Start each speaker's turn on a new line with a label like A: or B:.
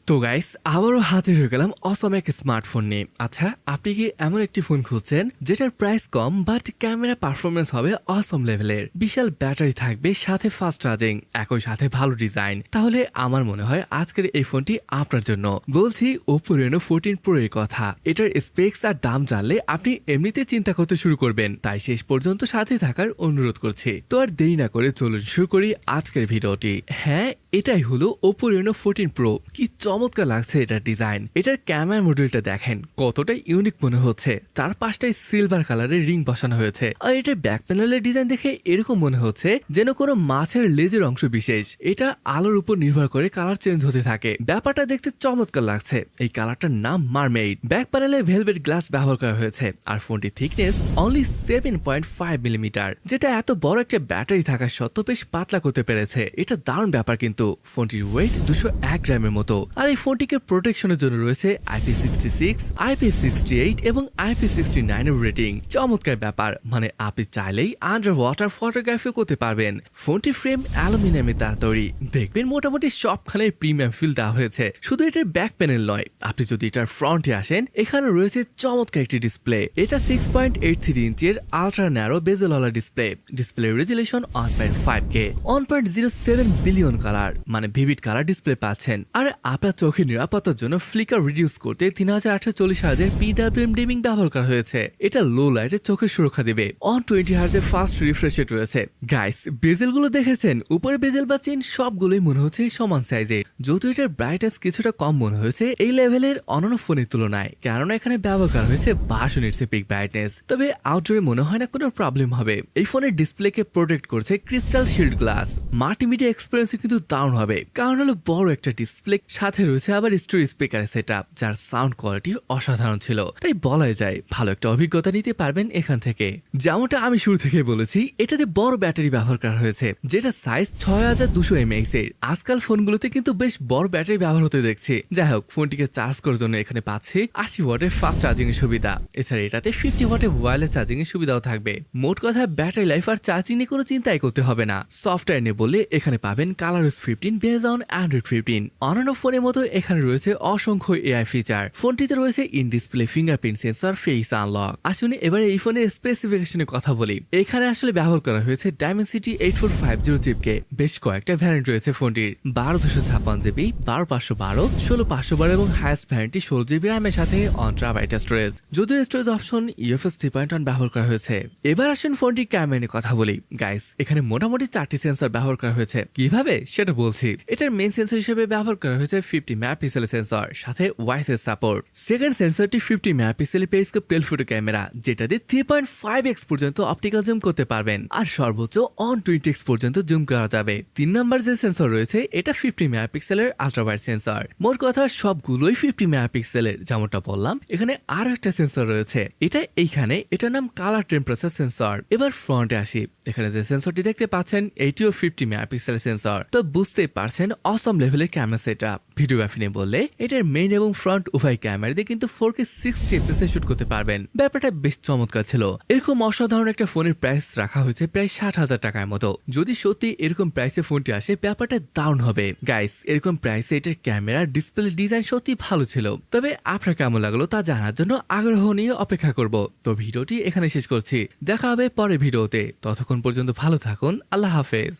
A: তো গাইস আবারও হাজির হয়ে গেলাম অসম এক স্মার্টফোন নিয়ে। আচ্ছা, আপনি কি এমন একটি ফোন খুঁজছেন যেটার price com but camera performance হবে অসম লেভেলের, বিশাল ব্যাটারি থাকবে, সাথে ফাস্ট চার্জিং, একই সাথে ভালো ডিজাইন? তাহলে আমার মনে হয় আজকের এই ফোনটি আপনার জন্য। বলছি Oppo Reno 14 Pro এর কথা। এটার স্পেক্স আর দাম জানলে আপনি এমনিতে চিন্তা করতে শুরু করবেন, তাই শেষ পর্যন্ত সাথে থাকার অনুরোধ করছি। তো আর দেরি না করে চলুন শুরু করি আজকের ভিডিওটি। হ্যাঁ, এটাই হলো Oppo Reno 14 Pro। কি চমৎকার লাগছে এটার ডিজাইন। এটার ক্যামেরা মডেলটা দেখেন কতটা ইউনিক মনে হচ্ছে। চার পাঁচটায় সিলভার কালারের রিং বসানো হয়েছে, আর এটার ব্যাক প্যানেলের ডিজাইন দেখে এরকম মনে হচ্ছে যেন কোনো মাছের লেজের অংশ বিশেষ। এটা আলোর উপর নির্ভর করে কালার চেঞ্জ হতে থাকে। ব্যাপারটা দেখতে চমৎকার লাগছে। এই কালারটার নাম মারমেইড। ব্যাক প্যানেলে ভেলভেট গ্লাস ব্যবহার করা হয়েছে, আর ফোনটির থিকনেস অনলি 7.5 মিলিমিটার, যেটা এত বড় একটা ব্যাটারি থাকা সত্ত্বেও বেশ পাতলা করতে পেরেছে। এটা দারুণ ব্যাপার। কিন্তু ফোনটির ওয়েট 201 গ্রামের মতো, আর এই ফোনটিকে প্রোটেকশনের জন্য রয়েছে IP66, IP68 এবং IP69 এর রেটিং। চমৎকার ব্যাপার, মানে আপনি চাইলেই আন্ডার ওয়াটার ফটোগ্রাফি করতে পারবেন। ফোনটির ফ্রেম অ্যালুমিনিয়ামের দ্বারা তৈরি। দেখবেন মোটামুটি সবখানে প্রিমিয়াম ফিল দেওয়া হয়েছে। শুধু এটার ব্যাক প্যানেল নয়, আপনি যদি এটার ফ্রন্টে আসেন, এখানে রয়েছে চমৎকার একটি ডিসপ্লে। এটা 6.83 ইঞ্চের আলট্রা ন্যারো বেজেলওয়ালা display. Display resolution 1.5K, 1.07 billion colour, মানে ভিভিড কালার ডিসপ্লে পাচ্ছেন। আর আপনার চোখের নিরাপত্তার জন্য ফ্লিকার রিডিউস করতে 3840 হার্জের PWM ডিমিং ব্যবহার করা হয়েছে। এটা লো লাইটে চোখের সুরক্ষা দেবে। 120 হার্জের ফাস্ট রিফ্রেশ রেট রয়েছে। গাইস, বেজেল গুলো দেখেছেন? উপরে বেজেল বা চেন সবগুলোই মনে হচ্ছে সমান সাইজের। যদিও এটার ব্রাইটনেস কিছুটা কম মনে হয়েছে এই লেভেলের অন্যান্য ফোনের তুলনায়, কারণ এখানে ব্যবহার করা হয়েছে 22 নিটসের পিক ব্রাইটনেস। তবে আউটডোরে মনে হয় না কোনো প্রবলেম হবে। এই ফোনের ডিসপ্লেকে প্রোটেক্ট করছে crystal shield glass. Multimedia experience কিন্তু দারুণ হবে, কারণ হলো বড় একটা ডিসপ্লে, সাথে রয়েছে আবার স্টোরেজ স্পিকারের সেটআপ, যার সাউন্ড কোয়ালিটি অসাধারণ ছিল। তাই বলাই যায় ভালো একটা অভিজ্ঞতা নিতে পারবেন এখান থেকে। যেমনটা আমি শুরু থেকে বলেছি, এটাতে বড় ব্যাটারি ব্যবহার করা হয়েছে, যেটা সাইজ 6200 mAh এর। আজকাল ফোনগুলোতে কিন্তু বেশ বড় ব্যাটারি ব্যবহার হতে দেখছি। যাই হোক, ফোনটিকে চার্জ করার জন্য এখানে পাচ্ছি 80 ওয়াটের ফাস্ট চার্জিং এর সুবিধা। এছাড়া এটাতে 50 ওয়াটের ওয়্যারলেস চার্জিং এর সুবিধাও থাকবে। মোট কথা, ব্যাটারি লাইফ আর চার্জিং নিয়ে কোনো চিন্তাই করতে হবে না। সফটওয়্যার নিয়ে বললে এখানে পাবেন ColorOS 15 বেসড অন Android 15। অন্যান্য ফোনের মতো এখানে রয়েছে অসংখ্য AI ফিচার। ফোনটিতে রয়েছে in display fingerprint sensor, face unlock. আসুন এবার এই ফোনের স্পেসিফিকেশনের কথা বলি। এখানে আসলে ব্যবহার করা হয়েছে Dimensity 8450 চিপকে। বেশ কয়েকটা ভ্যারিয়েন্ট রয়েছে ফোনটির। 12256GB, 12512, 16512 এবং হাইয়েস্ট ভ্যারিয়েন্টটি 16GB র্যামের সাথে 1TB স্টোরেজ। যদিও স্টোরেজ অপশন UFS 3.1 ব্যবহার করা হয়েছে। এবার আসুন ফোনটির ক্যামেরা নিয়ে কথা বলি। গাইস, এখানে মোটামুটি 4টি সেন্সর ব্যবহার করা হয়েছে। কিভাবে সেটা বলছি। এটার মেইন সেন্সর হিসেবে ব্যবহার করা হয়েছে 50 মেগাপিক্সেলের সেন্সর, সাথে ওয়াইসের সাপোর্ট। সেকেন্ড সেন্সরটি 50 মেগাপিক্সেলের পেরিস্কোপ টেলিফোটো ক্যামেরা, যেটা দিয়ে 3.5x পর্যন্ত অপটিক্যাল জুম করতে পারবেন, আর সর্বোচ্চ 120x পর্যন্ত জুম করা যাবে। 3 নাম্বার যে সেন্সর রয়েছে, এটা 50 মেগাপিক্সেলের আলট্রা ওয়াইড সেন্সর। মোট কথা সবগুলোই 50 মেগাপিক্সেলের। যেমনটা বললাম, এখানে আরো একটা সেন্সর রয়েছে। এটা এইখানে, এটার নাম কালার টেম্পারেচার সেন্সর। এবার ফ্রন্টে আসি। এখানে যে সেন্সরটি দেখতে পাচ্ছেন, এইটিও 50 মেগাপিক্সেলের সেন্সর। তো বুঝতেই পারছেন অসম লেভেলের ক্যামেরা সেটআপ। ভিডিওগ্রাফি নিয়ে বললে এটার মেইন এবং ফ্রন্ট উভয় ক্যামেরা দিয়ে কিন্তু 4K 60 fps শুট করতে পারবেন। ব্যাপারটা বেশ চমৎকার ছিল। এরকম অসাধারণ একটা ফোনের প্রাইস রাখা হয়েছে প্রায় 60,000 টাকার মতো। যদি সত্যি এরকম প্রাইসে ফোনটি আসে, ব্যাপারটা দারুণ হবে। গাইস, এরকম প্রাইসে এটার ক্যামেরা, ডিসপ্লে ডিজাইন সত্যি ভালো ছিল। তবে আপনার কেমন লাগলো তা জানার জন্য আগ্রহ নিয়ে অপেক্ষা করব। তো ভিডিওটি এখানে শেষ করছি। দেখা হবে পরের ভিডিওতে। ততক্ষণ পর্যন্ত ভালো থাকুন। আল্লাহ হাফেজ।